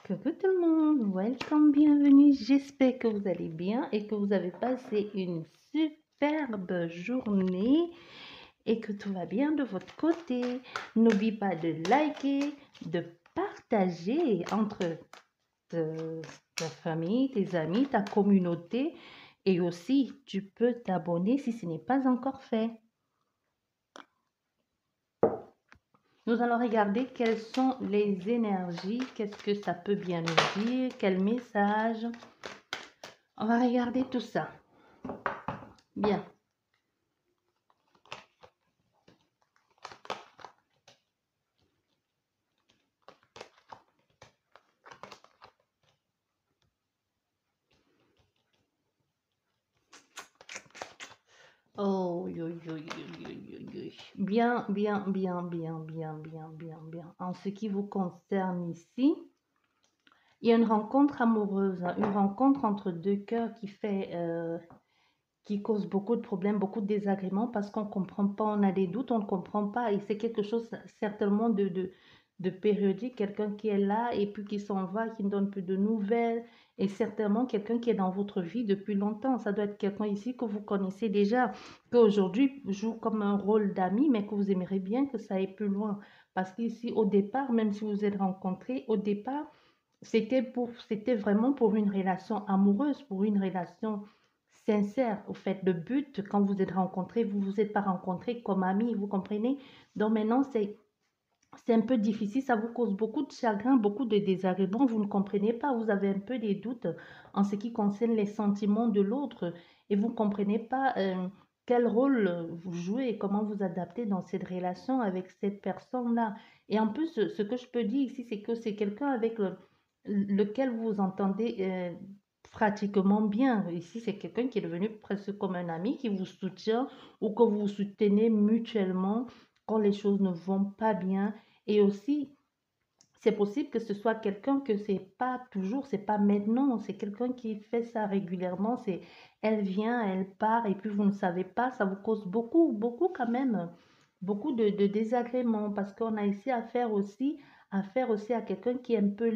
Coucou tout le monde, welcome, bienvenue. J'espère que vous allez bien et que vous avez passé une superbe journée et que tout va bien de votre côté. N'oublie pas de liker, de partager entre ta famille, tes amis, ta communauté et aussi tu peux t'abonner si ce n'est pas encore fait. Nous allons regarder quelles sont les énergies, qu'est-ce que ça peut bien nous dire, quel message. On va regarder tout ça. Bien. Oh, bien, bien, bien, bien, bien, bien, bien, bien. En ce qui vous concerne ici, il y a une rencontre amoureuse, une rencontre entre deux cœurs qui cause beaucoup de problèmes, beaucoup de désagréments parce qu'on ne comprend pas, on a des doutes, on ne comprend pas et c'est quelque chose certainement de périodique, quelqu'un qui est là et puis qui s'en va, qui ne donne plus de nouvelles et certainement quelqu'un qui est dans votre vie depuis longtemps. Ça doit être quelqu'un ici que vous connaissez déjà, qu'aujourd'hui joue comme un rôle d'ami, mais que vous aimeriez bien que ça aille plus loin. Parce qu'ici, au départ, même si vous vous êtes rencontrés, au départ, c'était vraiment pour une relation amoureuse, pour une relation sincère. Au fait, le but, quand vous êtes rencontrés, vous vous êtes pas rencontrés comme amis, vous comprenez? Donc maintenant, c'est un peu difficile, ça vous cause beaucoup de chagrin, beaucoup de désagréments, vous ne comprenez pas, vous avez un peu des doutes en ce qui concerne les sentiments de l'autre et vous ne comprenez pas quel rôle vous jouez et comment vous adaptez dans cette relation avec cette personne-là. Et en plus, ce que je peux dire ici, c'est que c'est quelqu'un avec lequel vous vous entendez pratiquement bien. Ici, c'est quelqu'un qui est devenu presque comme un ami, qui vous soutient ou que vous vous soutenez mutuellement quand les choses ne vont pas bien. Et aussi, c'est possible que ce soit quelqu'un que c'est pas toujours, c'est pas maintenant, c'est quelqu'un qui fait ça régulièrement. C'est, elle vient, elle part, et puis vous ne savez pas, ça vous cause beaucoup, beaucoup quand même, beaucoup de désagréments parce qu'on a ici affaire aussi à quelqu'un qui est un peu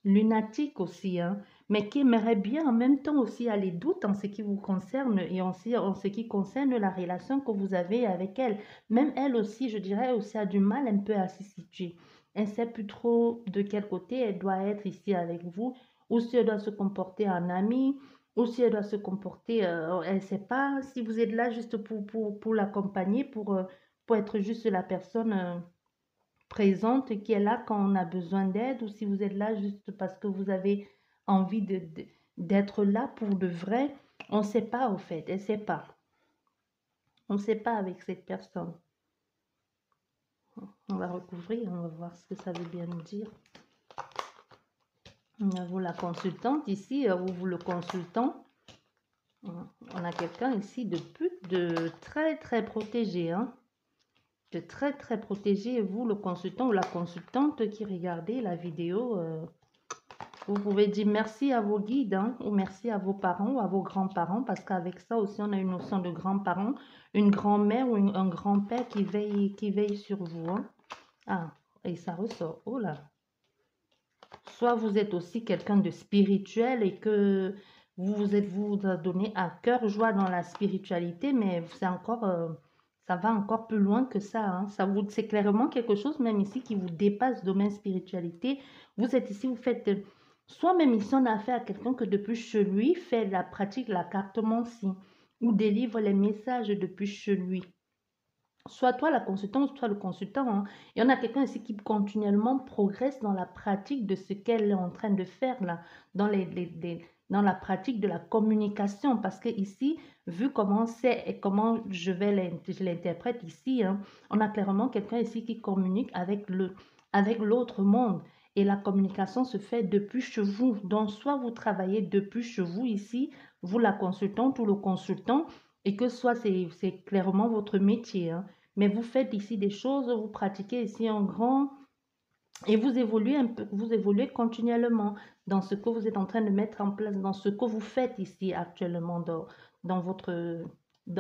lunatique aussi, hein, mais qui aimerait bien en même temps aussi aller doute en ce qui vous concerne et aussi en ce qui concerne la relation que vous avez avec elle. Même elle aussi, je dirais, aussi a du mal un peu à se situer. Elle ne sait plus trop de quel côté elle doit être ici avec vous, ou si elle doit se comporter en amie, ou si elle doit se comporter, elle ne sait pas si vous êtes là juste pour l'accompagner, pour être juste la personne présente qui est là quand on a besoin d'aide, ou si vous êtes là juste parce que vous avez envie d'être là pour de vrai. On ne sait pas au fait, elle ne sait pas. On ne sait pas avec cette personne. On va recouvrir, on va voir ce que ça veut bien nous dire. Vous la consultante ici, ou vous le consultant, on a quelqu'un ici de très très protégé, hein, de très très protégé. Et vous, le consultant ou la consultante qui regardez la vidéo, vous pouvez dire merci à vos guides, hein, ou merci à vos parents ou à vos grands-parents, parce qu'avec ça aussi, on a une notion de grands-parents, une grand-mère ou un grand-père qui veille sur vous. Hein. Ah, et ça ressort. Oh là. Soit vous êtes aussi quelqu'un de spirituel et que vous donné à cœur joie dans la spiritualité, mais c'est encore, ça va encore plus loin que ça. Hein. C'est clairement quelque chose, même ici, qui vous dépasse domaine spiritualité. Vous êtes ici, vous faites, soit même ici, on a affaire à quelqu'un que depuis chez lui fait la pratique de la cartomancie ou délivre les messages depuis chez lui. Soit toi la consultante, soit le consultant. Hein. Il y en a quelqu'un ici qui continuellement progresse dans la pratique de ce qu'elle est en train de faire là, dans, dans la pratique de la communication. Parce que ici, vu comment c'est et comment je l'interprète ici, hein, on a clairement quelqu'un ici qui communique avec l'autre monde. Et la communication se fait depuis chez vous. Donc, soit vous travaillez depuis chez vous ici, vous la consultante ou le consultant, et que soit c'est clairement votre métier. Hein. Mais vous faites ici des choses, vous pratiquez ici en grand et vous évoluez un peu, vous évoluez continuellement dans ce que vous êtes en train de mettre en place, dans ce que vous faites ici actuellement dans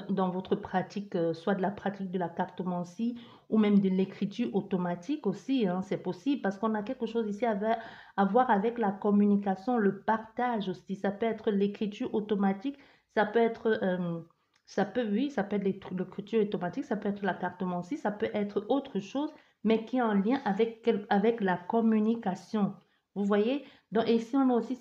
dans votre pratique, soit de la pratique de la cartomancie ou même de l'écriture automatique aussi, hein, c'est possible parce qu'on a quelque chose ici à voir avec la communication, le partage aussi. Ça peut être l'écriture automatique, ça peut être, oui, ça peut être l'écriture automatique, ça peut être la cartomancie, ça peut être autre chose, mais qui est en lien avec la communication. Vous voyez? Donc, ici, on a aussi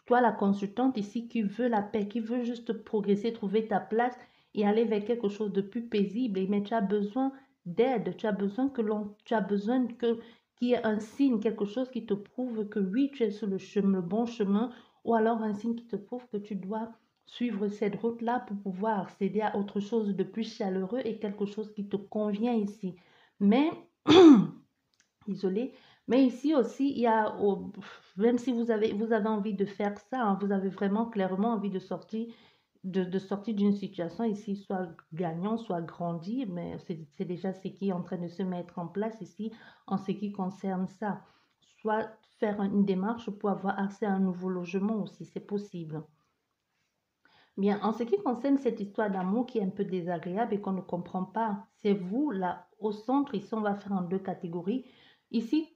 toi, la consultante ici, qui veut la paix, qui veut juste progresser, trouver ta place et aller vers quelque chose de plus paisible. Mais tu as besoin d'aide, tu as besoin qu'il y ait un signe, quelque chose qui te prouve que oui, tu es sur le chemin, le bon chemin, ou alors un signe qui te prouve que tu dois suivre cette route-là pour pouvoir accéder à autre chose de plus chaleureux et quelque chose qui te convient ici. Mais isolé. Mais ici aussi, il y a, même si vous avez envie de faire ça, hein, vous avez vraiment clairement envie de sortir, de sortir d'une situation ici, soit gagnant, soit grandi, mais c'est déjà ce qui est en train de se mettre en place ici en ce qui concerne ça. Soit faire une démarche pour avoir accès à un nouveau logement aussi, c'est possible. Bien, en ce qui concerne cette histoire d'amour qui est un peu désagréable et qu'on ne comprend pas, c'est vous, là, au centre, ici, on va faire en deux catégories. Ici,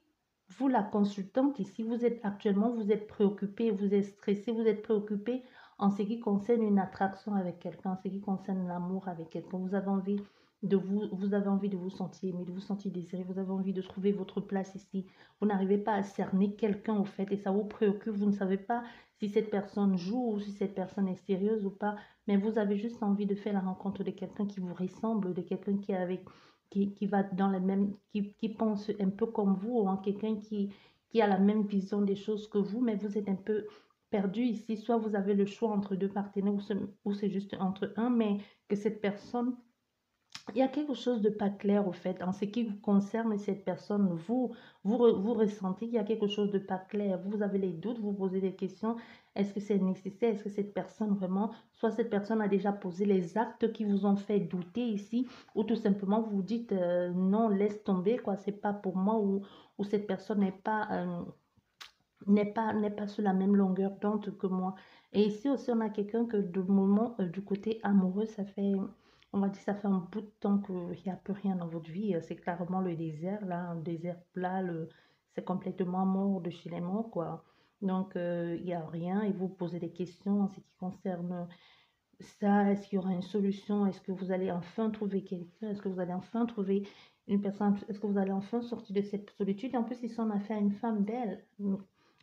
vous, la consultante, ici, vous êtes actuellement, vous êtes préoccupé, vous êtes stressé, vous êtes préoccupé en ce qui concerne une attraction avec quelqu'un, en ce qui concerne l'amour avec quelqu'un. Vous avez envie de vous sentir aimé, de vous sentir désiré, vous avez envie de trouver votre place ici. Vous n'arrivez pas à cerner quelqu'un, au fait, et ça vous préoccupe, vous ne savez pas si cette personne joue ou si cette personne est sérieuse ou pas, mais vous avez juste envie de faire la rencontre de quelqu'un qui vous ressemble, de quelqu'un qui va dans le même, qui pense un peu comme vous, ou quelqu'un qui a la même vision des choses que vous, mais vous êtes un peu perdu ici. Soit vous avez le choix entre deux partenaires ou c'est juste entre un, mais que cette personne il y a quelque chose de pas clair au fait en ce qui vous concerne cette personne. Vous ressentez qu'il y a quelque chose de pas clair. Vous avez les doutes, vous posez des questions. Est-ce que c'est nécessaire? Est-ce que cette personne vraiment, soit cette personne a déjà posé les actes qui vous ont fait douter ici, ou tout simplement vous vous dites non, laisse tomber, quoi, c'est pas pour moi, ou cette personne n'est pas sur la même longueur d'onde que moi. Et ici aussi, on a quelqu'un que du moment, du côté amoureux, on va dire, ça fait un bout de temps qu'il n'y a plus rien dans votre vie. C'est clairement le désert, là, un désert plat, c'est complètement mort de chez les morts, quoi. Donc, il n'y a rien et vous posez des questions en ce qui concerne ça. Est-ce qu'il y aura une solution? Est-ce que vous allez enfin trouver quelqu'un? Est-ce que vous allez enfin trouver une personne? Est-ce que vous allez enfin sortir de cette solitude? Et en plus, ici, on a fait à une femme belle.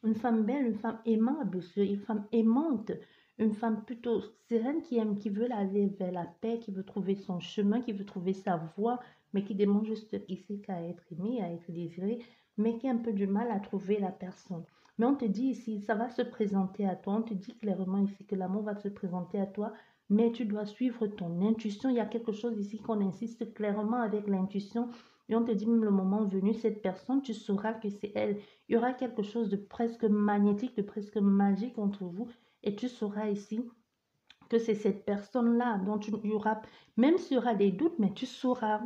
Une femme belle, une femme aimable, une femme aimante, une femme plutôt sereine qui aime, qui veut aller vers la paix, qui veut trouver son chemin, qui veut trouver sa voie, mais qui demande juste ici qu'à être aimée, à être désirée, mais qui a un peu du mal à trouver la personne. Mais on te dit ici, ça va se présenter à toi, on te dit clairement ici que l'amour va se présenter à toi, mais tu dois suivre ton intuition. Il y a quelque chose ici qu'on insiste clairement avec l'intuition. Et on te dit même le moment venu, cette personne, tu sauras que c'est elle. Il y aura quelque chose de presque magnétique, de presque magique entre vous. Et tu sauras ici que c'est cette personne-là dont il y aura, même s'il y aura des doutes, mais tu sauras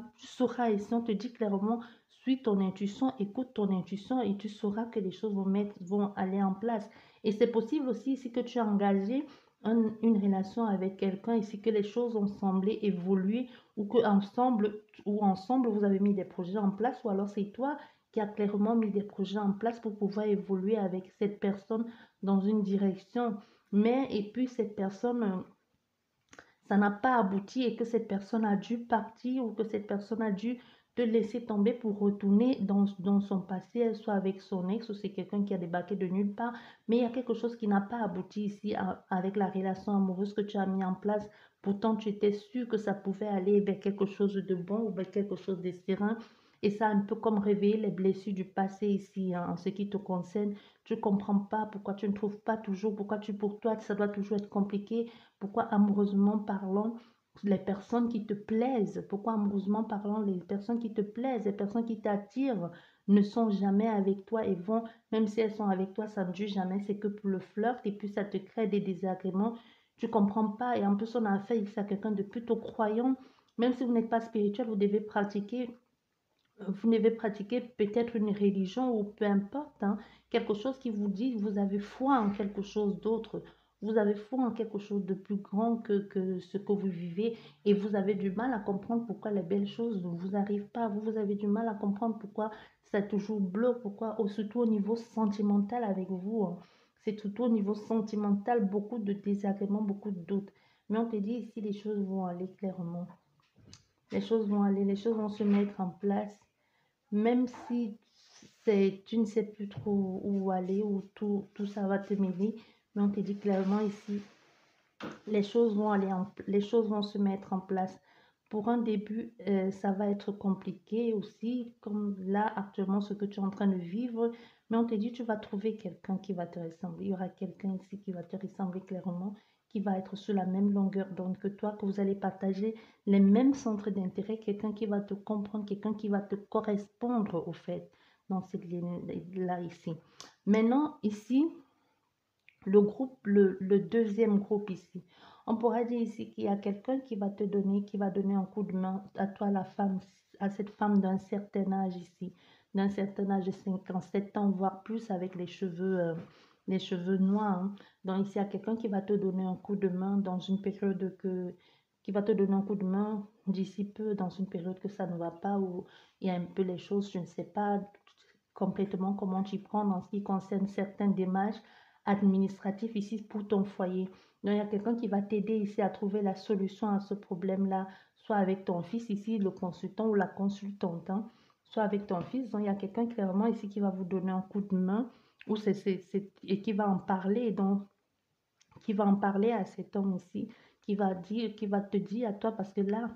ici, on te dit clairement, suis ton intuition, écoute ton intuition et tu sauras que les choses vont aller en place. Et c'est possible aussi ici que tu as engagé une relation avec quelqu'un ici, que les choses ont semblé évoluer ou que ensemble vous avez mis des projets en place ou alors c'est toi qui as clairement mis des projets en place pour pouvoir évoluer avec cette personne dans une direction. Mais, et puis cette personne, ça n'a pas abouti et que cette personne a dû partir ou que cette personne a dû te laisser tomber pour retourner dans son passé, soit avec son ex ou c'est quelqu'un qui a débarqué de nulle part. Mais il y a quelque chose qui n'a pas abouti ici avec la relation amoureuse que tu as mis en place. Pourtant, tu étais sûr que ça pouvait aller vers quelque chose de bon ou vers quelque chose de serein. Et ça a un peu comme réveiller les blessures du passé ici, hein, en ce qui te concerne. Tu ne comprends pas pourquoi tu ne trouves pas toujours, pourquoi pour toi, ça doit toujours être compliqué, pourquoi amoureusement parlant, les personnes qui te plaisent, pourquoi amoureusement parlant, les personnes qui te plaisent, les personnes qui t'attirent ne sont jamais avec toi et vont, même si elles sont avec toi, ça ne dure jamais, c'est que pour le flirt et puis ça te crée des désagréments. Tu ne comprends pas et en plus on a affaire ici à quelqu'un de plutôt croyant, même si vous n'êtes pas spirituel, vous devez pratiquer peut-être une religion ou peu importe, hein, quelque chose qui vous dit, vous avez foi en quelque chose d'autre. Vous avez foi en quelque chose de plus grand que ce que vous vivez et vous avez du mal à comprendre pourquoi les belles choses ne vous arrivent pas. Vous avez du mal à comprendre pourquoi ça toujours bloque, pourquoi, surtout au niveau sentimental avec vous, hein. C'est surtout au niveau sentimental, beaucoup de désagréments, beaucoup de doutes. Mais on te dit ici, les choses vont aller clairement. Les choses vont aller, les choses vont se mettre en place. Même si tu ne sais plus trop où aller, où tout ça va te mêler. Mais on te dit clairement ici, les choses vont se mettre en place. Pour un début, ça va être compliqué aussi, comme là actuellement ce que tu es en train de vivre. Mais on te dit, tu vas trouver quelqu'un qui va te ressembler. Il y aura quelqu'un ici qui va te ressembler clairement, qui va être sur la même longueur d'onde que toi, que vous allez partager les mêmes centres d'intérêt, quelqu'un qui va te comprendre, quelqu'un qui va te correspondre au fait dans cette ligne-là ici. Maintenant, ici, le deuxième groupe ici. On pourra dire ici qu'il y a quelqu'un qui va donner un coup de main à toi, la femme, à cette femme d'un certain âge ici, d'un certain âge de 5 ans, 7 ans, voire plus avec les cheveux noirs, hein. Donc ici, il y a quelqu'un qui va te donner un coup de main dans une période qui va te donner un coup de main d'ici peu, dans une période que ça ne va pas, où il y a un peu les choses, je ne sais pas complètement comment tu prends en ce qui concerne certaines démarches administratif ici pour ton foyer. Donc, il y a quelqu'un qui va t'aider ici à trouver la solution à ce problème-là, soit avec ton fils ici, le consultant ou la consultante, hein, soit avec ton fils. Donc, il y a quelqu'un clairement ici qui va vous donner un coup de main ou et qui va en parler, donc qui va en parler à cet homme ici, qui va te dire à toi, parce que là,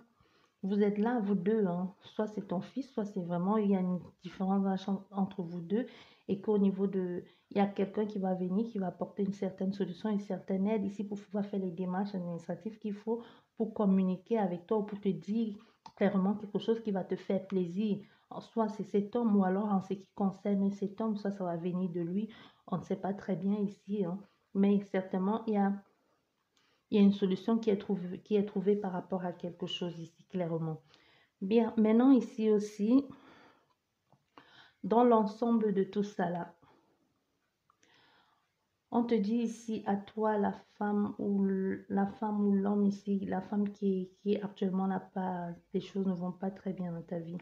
vous êtes là, vous deux, hein. Soit c'est ton fils, soit c'est vraiment, il y a une différence entre vous deux et qu'au niveau de, il y a quelqu'un qui va venir, qui va apporter une certaine solution, une certaine aide ici pour pouvoir faire les démarches administratives qu'il faut pour communiquer avec toi ou pour te dire clairement quelque chose qui va te faire plaisir. Soit c'est cet homme ou alors en ce qui concerne cet homme, soit ça va venir de lui. On ne sait pas très bien ici, hein. Mais certainement, il y a une solution qui est trouvée par rapport à quelque chose ici, clairement. Bien, maintenant ici aussi, dans l'ensemble de tout ça là, on te dit ici à toi, la femme ou l'homme ici, la femme qui actuellement n'a pas, les choses ne vont pas très bien dans ta vie.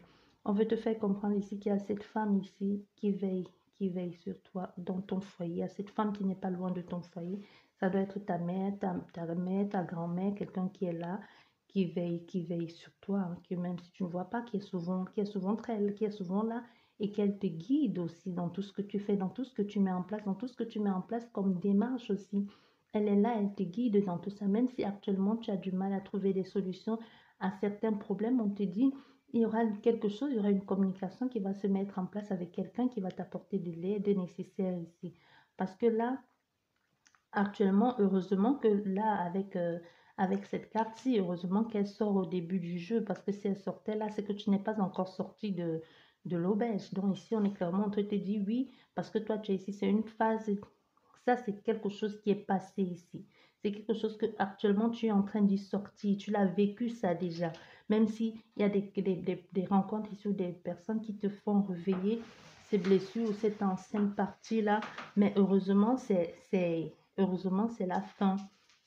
On veut te faire comprendre ici qu'il y a cette femme ici qui veille sur toi dans ton foyer. Il y a cette femme qui n'est pas loin de ton foyer. Ça doit être ta mère, ta mère, ta grand-mère, quelqu'un qui est là, qui veille sur toi, hein, que même si tu ne vois pas, qui est souvent là et qu'elle te guide aussi dans tout ce que tu fais, dans tout ce que tu mets en place, dans tout ce que tu mets en place comme démarche aussi. Elle est là, elle te guide dans tout ça. Même si actuellement tu as du mal à trouver des solutions à certains problèmes, on te dit, il y aura quelque chose, il y aura une communication qui va se mettre en place avec quelqu'un qui va t'apporter de l'aide nécessaire ici. Parce que là, actuellement, heureusement que là, avec cette carte-ci, heureusement qu'elle sort au début du jeu, parce que si elle sortait là, c'est que tu n'es pas encore sorti de l'auberge. Donc ici, on est clairement, on te dit oui, parce que toi, tu es ici, c'est une phase, ça, c'est quelque chose qui est passé ici. C'est quelque chose que actuellement tu es en train d'y sortir, tu l'as vécu ça déjà. Même s'il y a des rencontres ici ou des personnes qui te font réveiller ces blessures ou cette ancienne partie-là, mais heureusement, c'est la fin.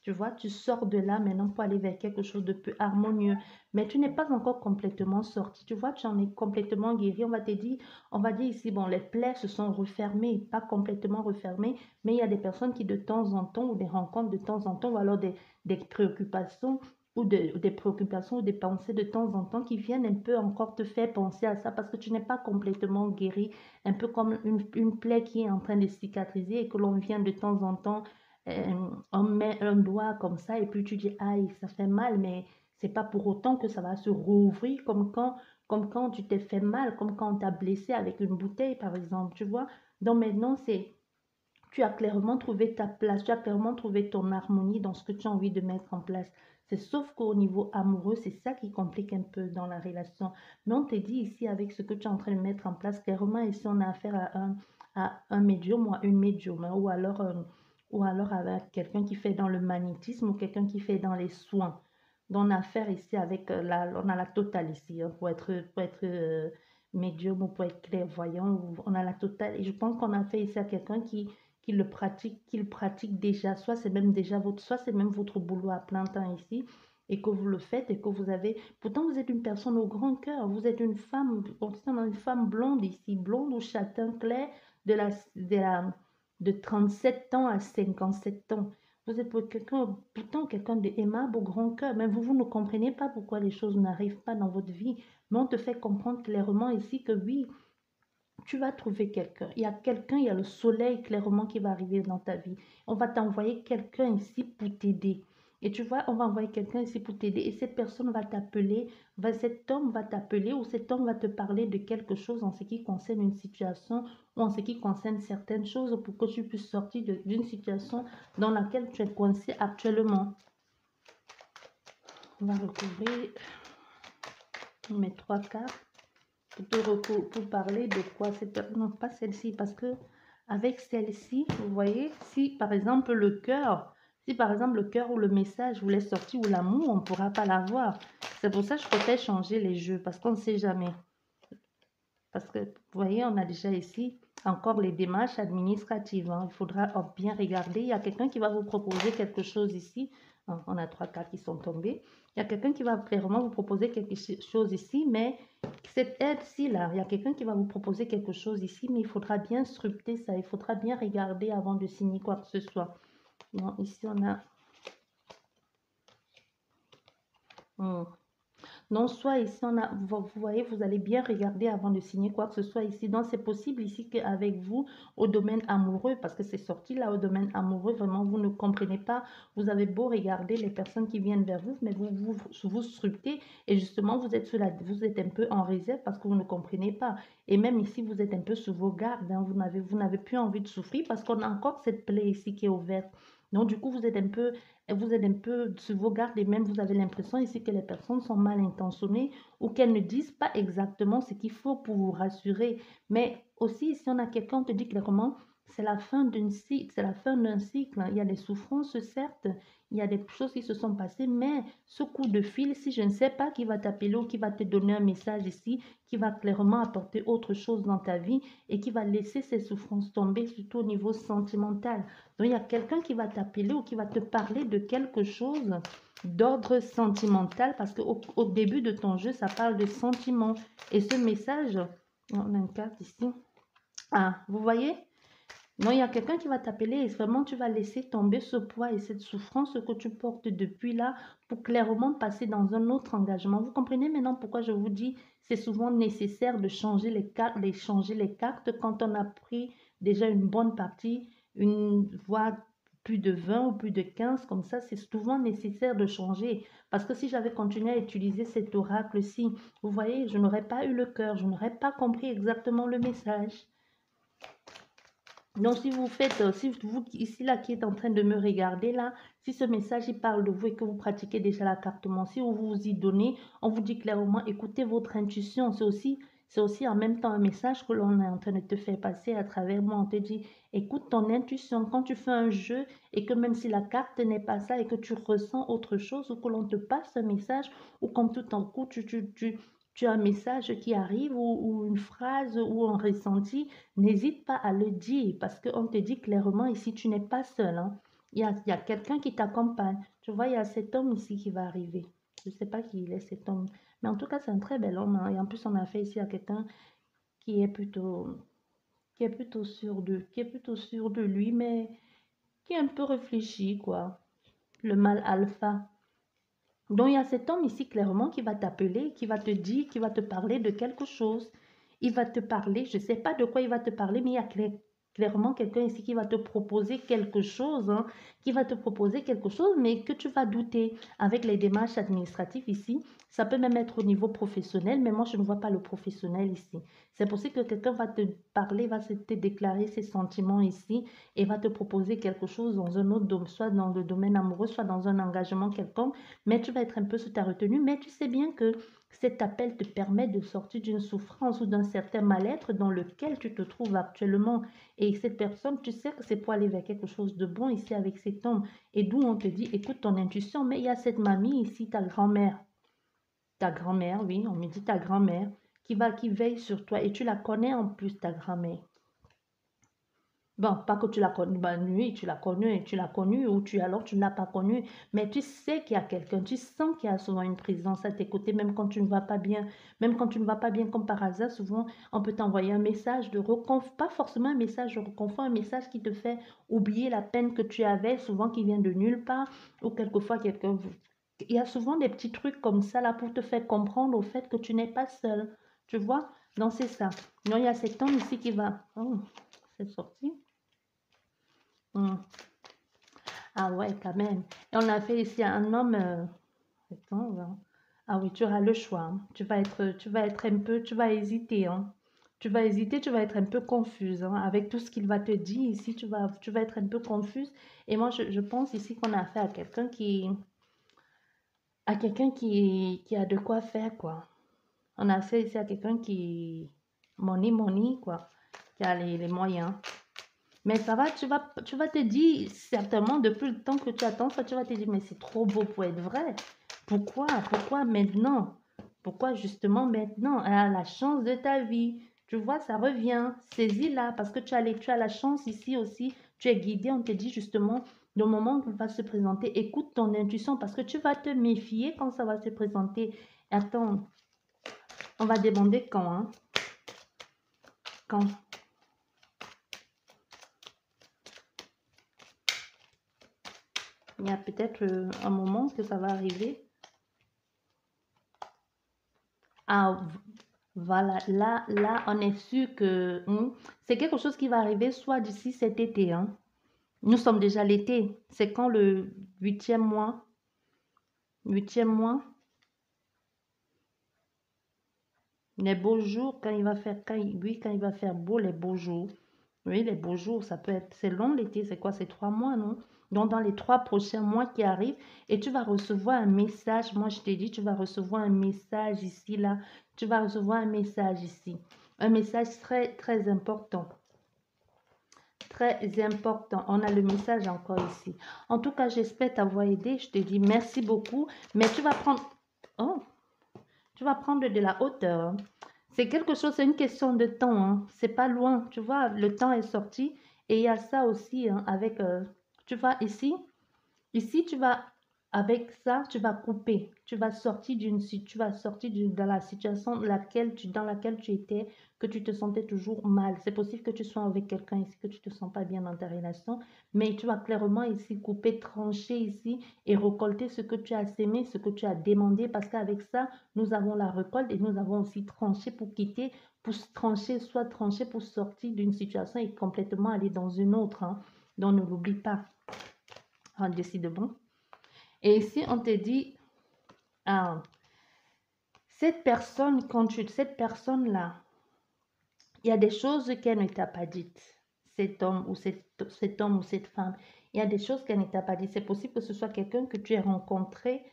Tu vois, tu sors de là maintenant pour aller vers quelque chose de plus harmonieux. Mais tu n'es pas encore complètement sorti. Tu vois, tu en es complètement guéri. On va dire ici, bon, les plaies se sont refermées, pas complètement refermées, mais il y a des personnes qui de temps en temps, ou des rencontres de temps en temps, ou alors des préoccupations, des préoccupations ou des pensées de temps en temps qui viennent un peu encore te faire penser à ça parce que tu n'es pas complètement guéri, un peu comme une plaie qui est en train de cicatriser et que l'on vient de temps en temps, on met un doigt comme ça et puis tu dis, aïe, ça fait mal, mais c'est pas pour autant que ça va se rouvrir comme quand tu t'es fait mal, comme quand on t'a blessé avec une bouteille, par exemple, tu vois. Donc maintenant, tu as clairement trouvé ta place, tu as clairement trouvé ton harmonie dans ce que tu as envie de mettre en place. C'est sauf qu'au niveau amoureux, c'est ça qui complique un peu dans la relation. Mais on te dit ici, avec ce que tu es en train de mettre en place, clairement, ici, on a affaire à un médium ou à une médium, hein, ou alors avec quelqu'un qui fait dans le magnétisme ou quelqu'un qui fait dans les soins. Donc, on a affaire ici avec on a la totale ici, hein, pour être médium ou pour être clairvoyant, on a la totale. Et je pense qu'on a fait ici à quelqu'un qu'il pratique déjà, soit c'est même déjà soit c'est même votre boulot à plein temps ici, et que vous le faites et que vous avez, pourtant vous êtes une personne au grand cœur, vous êtes une femme, on a une femme blonde ici, blonde ou châtain clair, de la, de la, de 37 ans à 57 ans. Vous êtes pourtant quelqu'un d'aimable au grand cœur, mais vous ne comprenez pas pourquoi les choses n'arrivent pas dans votre vie. Mais on te fait comprendre clairement ici que oui, tu vas trouver quelqu'un. Il y a quelqu'un, il y a le soleil clairement qui va arriver dans ta vie. On va t'envoyer quelqu'un ici pour t'aider. Et tu vois, on va envoyer quelqu'un ici pour t'aider. Et cette personne va t'appeler, cet homme va t'appeler ou cet homme va te parler de quelque chose en ce qui concerne une situation ou en ce qui concerne certaines choses pour que tu puisses sortir d'une situation dans laquelle tu es coincé actuellement. On va recouvrir mes 3 cartes pour parler de quoi non, pas celle-ci, parce que avec celle-ci, vous voyez, si par exemple le cœur, ou le message voulait sortir ou l'amour, on ne pourra pas l'avoir. C'est pour ça que je préfère changer les jeux, parce qu'on ne sait jamais. Parce que, vous voyez, on a déjà ici encore les démarches administratives. Il faudra bien regarder. Il y a quelqu'un qui va vous proposer quelque chose ici. On a 3 cartes qui sont tombées. Il y a quelqu'un qui va clairement vous proposer quelque chose ici, mais cette aide-ci, là, il y a quelqu'un qui va vous proposer quelque chose ici, mais il faudra bien scruter ça. Il faudra bien regarder avant de signer quoi que ce soit. Non, ici, on a... Non, soit ici, vous voyez, vous allez bien regarder avant de signer quoi que ce soit ici. Donc, c'est possible ici qu'avec vous, au domaine amoureux, parce que c'est sorti là au domaine amoureux, vraiment, vous ne comprenez pas. Vous avez beau regarder les personnes qui viennent vers vous, mais vous scrutez et justement, vous êtes un peu en réserve parce que vous ne comprenez pas. Et même ici, vous êtes un peu sous vos gardes. Vous n'avez plus envie de souffrir parce qu'on a encore cette plaie ici qui est ouverte. Donc, du coup, vous êtes un peu sur vos gardes et même vous avez l'impression ici que les personnes sont mal intentionnées ou qu'elles ne disent pas exactement ce qu'il faut pour vous rassurer. Mais aussi, si on a quelqu'un, on te dit clairement, c'est la fin d'un cycle, Il y a des souffrances, certes, il y a des choses qui se sont passées, mais ce coup de fil, si je ne sais pas qui va t'appeler ou qui va te donner un message ici, qui va clairement apporter autre chose dans ta vie et qui va laisser ces souffrances tomber, surtout au niveau sentimental. Donc, il y a quelqu'un qui va t'appeler ou qui va te parler de quelque chose d'ordre sentimental parce qu'au début de ton jeu, ça parle de sentiments. Et ce message, on a une carte ici. Ah, vous voyez? Non, il y a quelqu'un qui va t'appeler et vraiment tu vas laisser tomber ce poids et cette souffrance que tu portes depuis là pour clairement passer dans un autre engagement. Vous comprenez maintenant pourquoi je vous dis c'est souvent nécessaire de changer les cartes, quand on a pris déjà une bonne partie, voire plus de 20 ou plus de 15 comme ça, c'est souvent nécessaire de changer. Parce que si j'avais continué à utiliser cet oracle-ci, vous voyez, je n'aurais pas eu le cœur, je n'aurais pas compris exactement le message. Donc, si vous faites, si vous ici là qui êtes en train de me regarder là, si ce message il parle de vous et que vous pratiquez déjà la cartomancie ou vous vous y donnez, on vous dit clairement, écoutez votre intuition. C'est aussi en même temps un message que l'on est en train de te faire passer à travers moi. On te dit, écoute ton intuition. Quand tu fais un jeu et que même si la carte n'est pas ça et que tu ressens autre chose ou que l'on te passe un message ou comme tout en coup tu as un message qui arrive ou une phrase ou un ressenti, n'hésite pas à le dire parce qu'on te dit clairement ici, tu n'es pas seul. Hein. Il y a quelqu'un qui t'accompagne. Tu vois, il y a cet homme ici qui va arriver. Je ne sais pas qui il est cet homme. Mais en tout cas, c'est un très bel homme. Hein. Et en plus, on a fait ici à quelqu'un qui est plutôt sûr de lui, mais qui est un peu réfléchi, quoi. Le mâle alpha. Donc, il y a cet homme ici clairement qui va t'appeler, qui va te dire, qui va te parler de quelque chose. Il va te parler, je ne sais pas de quoi il va te parler, mais il y a clairement quelqu'un ici qui va te proposer quelque chose, hein, mais que tu vas douter. Avec les démarches administratives ici, ça peut même être au niveau professionnel, mais moi, je ne vois pas le professionnel ici. C'est pour ça que quelqu'un va te parler, va te déclarer ses sentiments ici et va te proposer quelque chose dans un autre domaine, soit dans le domaine amoureux, soit dans un engagement quelconque, mais tu vas être un peu sous ta retenue, mais tu sais bien que cet appel te permet de sortir d'une souffrance ou d'un certain mal-être dans lequel tu te trouves actuellement. Et cette personne, tu sais que c'est pour aller vers quelque chose de bon ici avec cet homme. Et d'où on te dit, écoute ton intuition, mais il y a cette mamie ici, ta grand-mère. Ta grand-mère, oui, on me dit ta grand-mère, qui veille sur toi. Et tu la connais en plus, ta grand-mère. Bon, pas que tu l'as connu, bah, oui, tu l'as connu, ou alors tu ne l'as pas connu, mais tu sais qu'il y a quelqu'un, tu sens qu'il y a souvent une présence à tes côtés, même quand tu ne vas pas bien, même quand tu ne vas pas bien, comme par hasard, souvent on peut t'envoyer un message de reconfort, pas forcément un message de reconfort, un message qui te fait oublier la peine que tu avais, souvent qui vient de nulle part, ou quelquefois il y a souvent des petits trucs comme ça là pour te faire comprendre au fait que tu n'es pas seul, tu vois? Donc c'est ça. Non, il y a cet homme ici qui va, oh, c'est sorti. Hmm. Ah ouais, quand même. Et on a fait ici un homme. Attends, ah oui, tu auras le choix, hein. Tu vas être un peu, tu vas hésiter, hein. Tu vas hésiter, tu vas être un peu confuse, hein. Avec tout ce qu'il va te dire ici, tu vas être un peu confuse. Et moi, je pense ici qu'on a affaire à quelqu'un qui a de quoi faire, quoi. On a affaire ici à quelqu'un qui, money, quoi, qui a les moyens. Mais ça va, tu vas te dire, certainement, depuis le temps que tu attends ça, tu vas te dire, mais c'est trop beau pour être vrai. Pourquoi maintenant? Pourquoi justement maintenant? Elle a la chance de ta vie. Tu vois, ça revient. Saisis-la parce que tu as la chance ici aussi. Tu es guidé, on te dit justement, le moment où il va se présenter, écoute ton intuition parce que tu vas te méfier quand ça va se présenter. Attends, on va demander quand, hein? Quand? Il y a peut-être un moment que ça va arriver. Ah, voilà, là, on est sûr que c'est quelque chose qui va arriver soit d'ici cet été, hein. Nous sommes déjà l'été. C'est quand le huitième mois? Huitième mois? Les beaux jours, quand il va faire, oui, quand il va faire beau, les beaux jours. Oui, les beaux jours, ça peut être, c'est long l'été, c'est quoi? C'est 3 mois, non? Donc, dans les 3 prochains mois qui arrivent, et tu vas recevoir un message. Moi, je t'ai dit, tu vas recevoir un message ici, là. Tu vas recevoir un message ici. Un message très, très important. Très important. On a le message encore ici. En tout cas, j'espère t'avoir aidé. Je te dis merci beaucoup. Mais tu vas prendre... Oh, tu vas prendre de la hauteur, hein. C'est quelque chose, c'est une question de temps, hein. C'est pas loin. Tu vois, le temps est sorti. Et il y a ça aussi, hein, avec... tu vois, ici, tu vas, avec ça, tu vas couper. Tu vas sortir dans la situation dans laquelle tu étais, que tu te sentais toujours mal. C'est possible que tu sois avec quelqu'un ici, que tu te sens pas bien dans ta relation, mais tu vas clairement ici couper, trancher ici et récolter ce que tu as sémé, ce que tu as demandé, parce qu'avec ça, nous avons la récolte et nous avons aussi tranché pour quitter, pour trancher, soit trancher pour sortir d'une situation et complètement aller dans une autre, hein. Donc, ne l'oublie pas. Ah, décidément. Et ici, on te dit, ah, cette personne-là, il y a des choses qu'elle ne t'a pas dites. Cet homme ou cette femme, il y a des choses qu'elle ne t'a pas dites. C'est possible que ce soit quelqu'un que tu as rencontré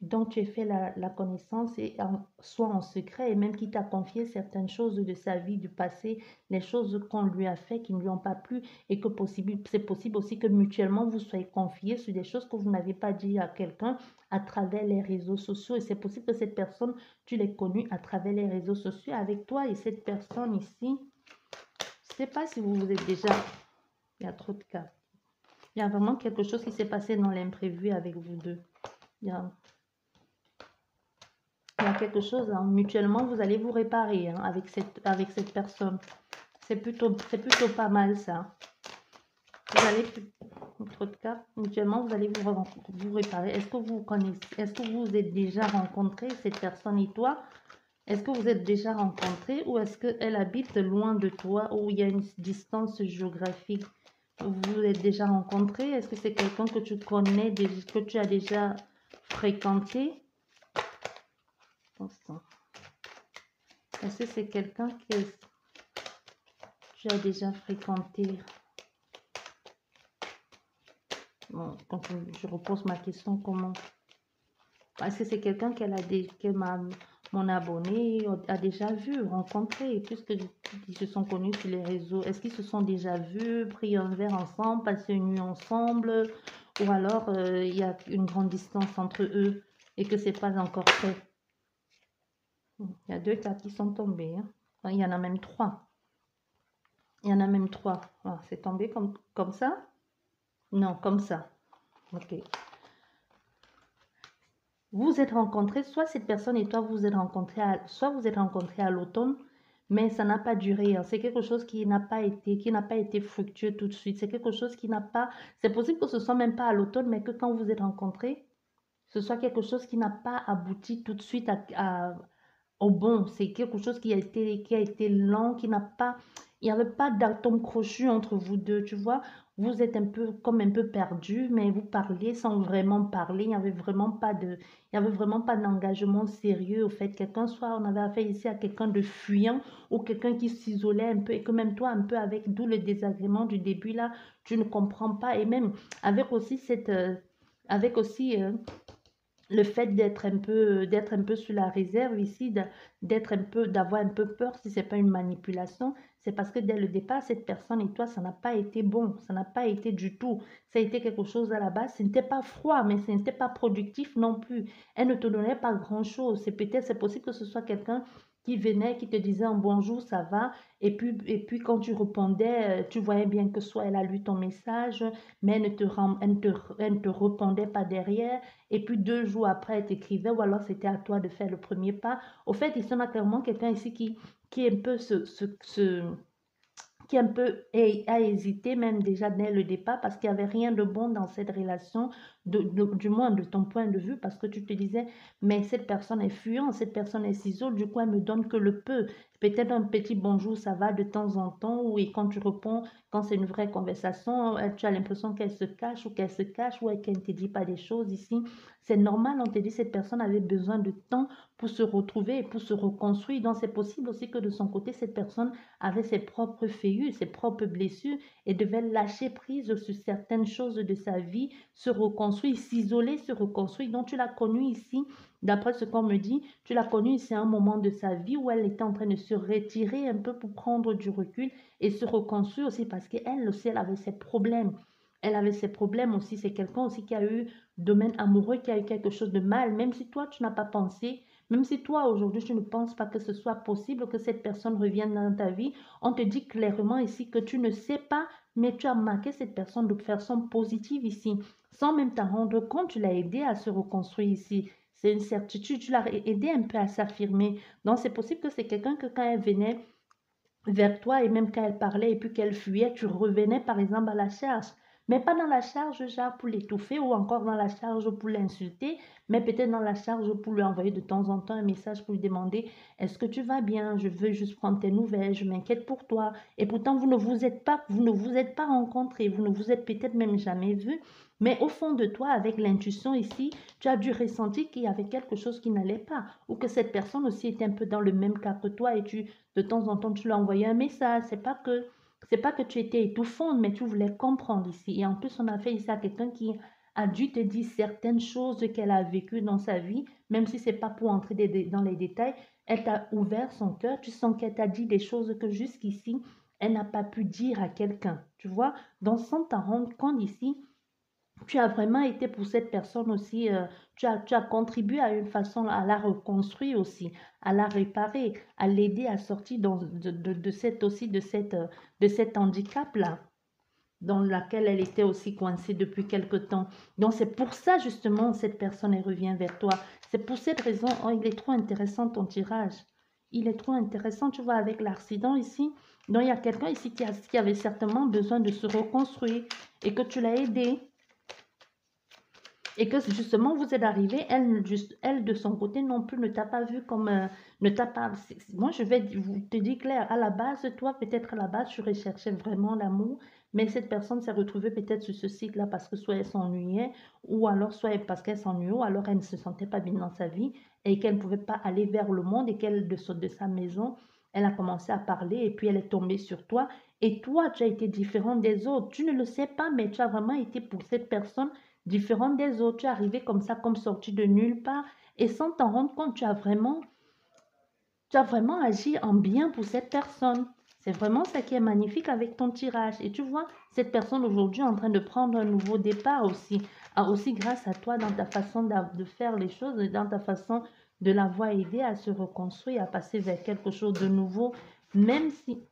dont tu as fait la connaissance, et soit en secret, et même qui t'a confié certaines choses de sa vie, du passé, les choses qu'on lui a fait qui ne lui ont pas plu, et que c'est possible aussi que mutuellement vous soyez confiés sur des choses que vous n'avez pas dit à quelqu'un à travers les réseaux sociaux. Et c'est possible que cette personne, tu l'aies connue à travers les réseaux sociaux avec toi, et cette personne ici, je ne sais pas si vous vous êtes déjà... Il y a trop de cas. Il y a vraiment quelque chose qui s'est passé dans l'imprévu avec vous deux. Il y a, quelque chose, hein, mutuellement, vous allez vous réparer, hein, avec cette personne. C'est plutôt pas mal, ça. Vous allez, trop de cas, mutuellement, vous allez vous réparer. Est-ce que vous connaissez, est-ce que vous êtes déjà rencontré, cette personne et toi? Est-ce que vous êtes déjà rencontrés, ou est-ce qu'elle habite loin de toi, où il y a une distance géographique? Vous êtes déjà rencontrés? Est-ce que c'est quelqu'un que tu connais, que tu as déjà fréquenté? Est-ce que c'est quelqu'un que tu as déjà fréquenté? Bon, quand je repose ma question, comment? Est-ce que c'est quelqu'un mon abonné a déjà vu, rencontré, puisqu'ils se sont connus sur les réseaux? Est-ce qu'ils se sont déjà vus, pris un verre ensemble, passé une nuit ensemble, ou alors il y a une grande distance entre eux et que c'est pas encore fait? Il y a 2 cas qui sont tombés, hein. Enfin, il y en a même 3. Il y en a même trois. Ah, c'est tombé comme ça? Non, comme ça. Ok. Vous vous êtes rencontrés, soit cette personne et toi vous vous êtes rencontrés, soit vous êtes rencontrés à l'automne, mais ça n'a pas duré, hein. C'est quelque chose qui n'a pas été fructueux tout de suite. C'est quelque chose qui n'a pas. C'est possible que ce soit même pas à l'automne, mais que quand vous êtes rencontrés, ce soit quelque chose qui n'a pas abouti tout de suite au bon. C'est quelque chose qui a été lent, qui n'a pas, il n'y avait pas d'atome crochu entre vous deux, tu vois. Vous êtes un peu comme un peu perdu, mais vous parliez sans vraiment parler. Il y avait vraiment pas d'engagement sérieux. Au fait, quelqu'un, soit on avait affaire ici à quelqu'un de fuyant ou quelqu'un qui s'isolait un peu et que même toi, un peu avec d'où le désagrément du début là, tu ne comprends pas. Et même avec aussi avec aussi le fait d'être un peu sur la réserve ici, d'être un peu, d'avoir un peu peur si c'est pas une manipulation, c'est parce que dès le départ, cette personne et toi, ça n'a pas été bon, ça n'a pas été du tout. Ça a été quelque chose à la base, ce n'était pas froid, mais ce n'était pas productif non plus. Elle ne te donnait pas grand-chose. C'est possible que ce soit quelqu'un qui venait, qui te disait un bonjour, ça va, et puis quand tu répondais, tu voyais bien que soit elle a lu ton message, mais elle ne te répondait pas derrière. Et puis 2 jours après, elle t'écrivait, ou alors c'était à toi de faire le premier pas. Au fait, il y en a clairement quelqu'un ici qui est un peu qui un peu a hésité même déjà dès le départ parce qu'il n'y avait rien de bon dans cette relation, du moins de ton point de vue, parce que tu te disais, mais cette personne est fuyante, cette personne est s'isole, du coup elle me donne que le peu. Peut-être un petit bonjour, ça va de temps en temps, ou et quand tu réponds, quand c'est une vraie conversation, tu as l'impression qu'elle se cache ou qu'elle se cache ou qu'elle ne te dit pas des choses ici. C'est normal, on te dit cette personne avait besoin de temps pour se retrouver et pour se reconstruire. Donc c'est possible aussi que de son côté, cette personne avait ses propres fêlures, ses propres blessures et devait lâcher prise sur certaines choses de sa vie, se reconstruire, s'isoler, se reconstruire. Donc tu l'as connue ici, d'après ce qu'on me dit, tu l'as connue ici à un moment de sa vie où elle était en train de se retirer un peu pour prendre du recul et se reconstruire aussi parce qu'elle aussi, elle avait ses problèmes. Elle avait ses problèmes aussi. C'est quelqu'un aussi qui a eu domaine amoureux, qui a eu quelque chose de mal, même si toi, tu n'as pas pensé. Même si toi, aujourd'hui, tu ne penses pas que ce soit possible que cette personne revienne dans ta vie, on te dit clairement ici que tu ne sais pas, mais tu as marqué cette personne de façon positive ici. Sans même t'en rendre compte, tu l'as aidé à se reconstruire ici. C'est une certitude, tu l'as aidé un peu à s'affirmer. Donc, c'est possible que c'est quelqu'un que quand elle venait vers toi et même quand elle parlait et puis qu'elle fuyait, tu revenais par exemple à la charge. Mais pas dans la charge genre pour l'étouffer ou encore dans la charge pour l'insulter, mais peut-être dans la charge pour lui envoyer de temps en temps un message pour lui demander est-ce que tu vas bien? Je veux juste prendre tes nouvelles, je m'inquiète pour toi. Et pourtant, vous ne vous êtes pas rencontrés, vous ne vous êtes peut-être même jamais vus, mais au fond de toi, avec l'intuition ici, tu as dû ressentir qu'il y avait quelque chose qui n'allait pas ou que cette personne aussi était un peu dans le même cas que toi et de temps en temps, tu lui as envoyé un message. C'est pas que tu étais étouffante, mais tu voulais comprendre ici. Et en plus, on a fait ici à quelqu'un qui a dû te dire certaines choses qu'elle a vécues dans sa vie, même si c'est pas pour entrer dans les détails. Elle t'a ouvert son cœur. Tu sens qu'elle t'a dit des choses que jusqu'ici, elle n'a pas pu dire à quelqu'un. Tu vois? Donc, sans t'en rendre compte ici, tu as vraiment été pour cette personne aussi, tu as contribué à une façon à la reconstruire aussi, à la réparer, à l'aider à sortir de cette aussi, de cet handicap-là dans laquelle elle était aussi coincée depuis quelque temps. Donc c'est pour ça justement cette personne elle revient vers toi. C'est pour cette raison, oh, il est trop intéressant ton tirage. Il est trop intéressant, tu vois, avec l'accident ici. Donc il y a quelqu'un ici qui avait certainement besoin de se reconstruire et que tu l'as aidé. Et que justement, vous êtes arrivé, elle de son côté non plus ne t'a pas vu comme, ne t'a pas, moi je vais vous te dire clair, à la base, toi peut-être à la base, tu recherchais vraiment l'amour, mais cette personne s'est retrouvée peut-être sur ce site-là parce que soit elle s'ennuyait, ou alors soit parce qu'elle s'ennuyait, ou alors elle ne se sentait pas bien dans sa vie, et qu'elle ne pouvait pas aller vers le monde, et qu'elle, de sa maison, elle a commencé à parler, et puis elle est tombée sur toi, et toi, tu as été différent des autres, tu ne le sais pas, mais tu as vraiment été pour cette personne différente des autres. Tu es arrivé comme ça, comme sorti de nulle part. Et sans t'en rendre compte, tu as vraiment agi en bien pour cette personne. C'est vraiment ça qui est magnifique avec ton tirage. Et tu vois, cette personne aujourd'hui est en train de prendre un nouveau départ aussi. Aussi grâce à toi dans ta façon de faire les choses et dans ta façon de l'avoir aidé à se reconstruire, à passer vers quelque chose de nouveau. Même si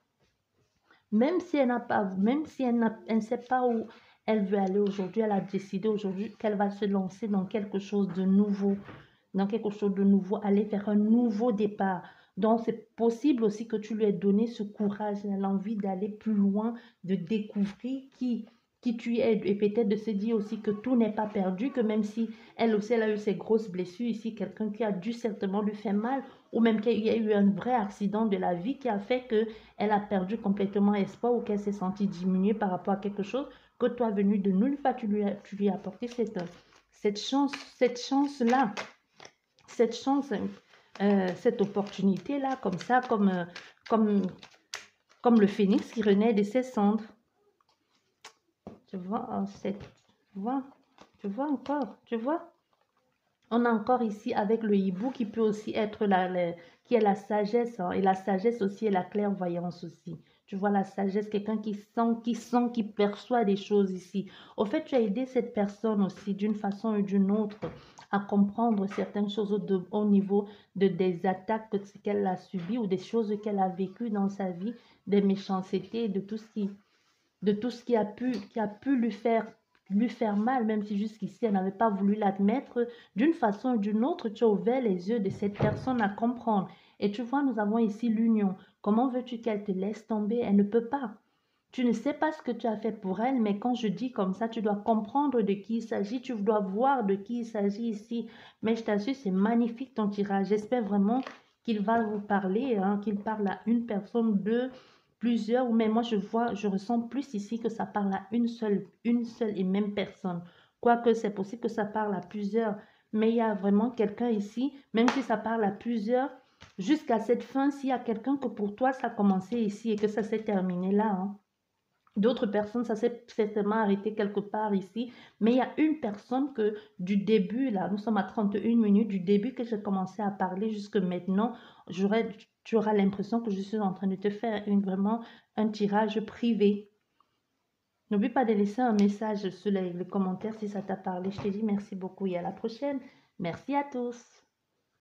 Même si elle n'a pas, même si elle ne sait pas où elle veut aller aujourd'hui, elle a décidé aujourd'hui qu'elle va se lancer dans quelque chose de nouveau, aller vers un nouveau départ. Donc, c'est possible aussi que tu lui aies donné ce courage, l'envie d'aller plus loin, de découvrir qui tu es et peut-être de se dire aussi que tout n'est pas perdu, que même si elle aussi elle a eu ses grosses blessures ici, quelqu'un qui a dû certainement lui faire mal ou même qu'il y a eu un vrai accident de la vie qui a fait que elle a perdu complètement espoir ou qu'elle s'est sentie diminuée par rapport à quelque chose que toi venu de nulle part, tu lui as apporté cette chance-là, cette chance, cette opportunité-là, comme ça, comme, comme le phénix qui renaît de ses cendres. Tu vois, tu vois encore, tu vois. On a encore ici avec le hibou qui peut aussi être qui est la sagesse, hein, et la sagesse aussi est la clairvoyance aussi. Tu vois la sagesse, quelqu'un qui perçoit des choses ici. Au fait, tu as aidé cette personne aussi d'une façon ou d'une autre à comprendre certaines choses au niveau des attaques qu'elle a subies ou des choses qu'elle a vécues dans sa vie, des méchancetés, de tout ce qui a pu lui faire mal, même si jusqu'ici elle n'avait pas voulu l'admettre, d'une façon ou d'une autre, tu as ouvert les yeux de cette personne à comprendre. Et tu vois, nous avons ici l'union. Comment veux-tu qu'elle te laisse tomber? Elle ne peut pas. Tu ne sais pas ce que tu as fait pour elle, mais quand je dis comme ça, tu dois comprendre de qui il s'agit, tu dois voir de qui il s'agit ici. Mais je t'assure, c'est magnifique ton tirage. J'espère vraiment qu'il va vous parler, hein, qu'il parle à une personne, deux, plusieurs, mais moi je ressens plus ici que ça parle à une seule et même personne. Quoique c'est possible que ça parle à plusieurs, mais il y a vraiment quelqu'un ici, même si ça parle à plusieurs, jusqu'à cette fin, s'il y a quelqu'un que pour toi ça a commencé ici et que ça s'est terminé là, hein. D'autres personnes, ça s'est certainement arrêté quelque part ici, mais il y a une personne que du début, là, nous sommes à 31 minutes, du début que j'ai commencé à parler jusque maintenant, tu auras l'impression que je suis en train de te faire vraiment un tirage privé. N'oublie pas de laisser un message sur les commentaires si ça t'a parlé. Je te dis merci beaucoup et à la prochaine. Merci à tous.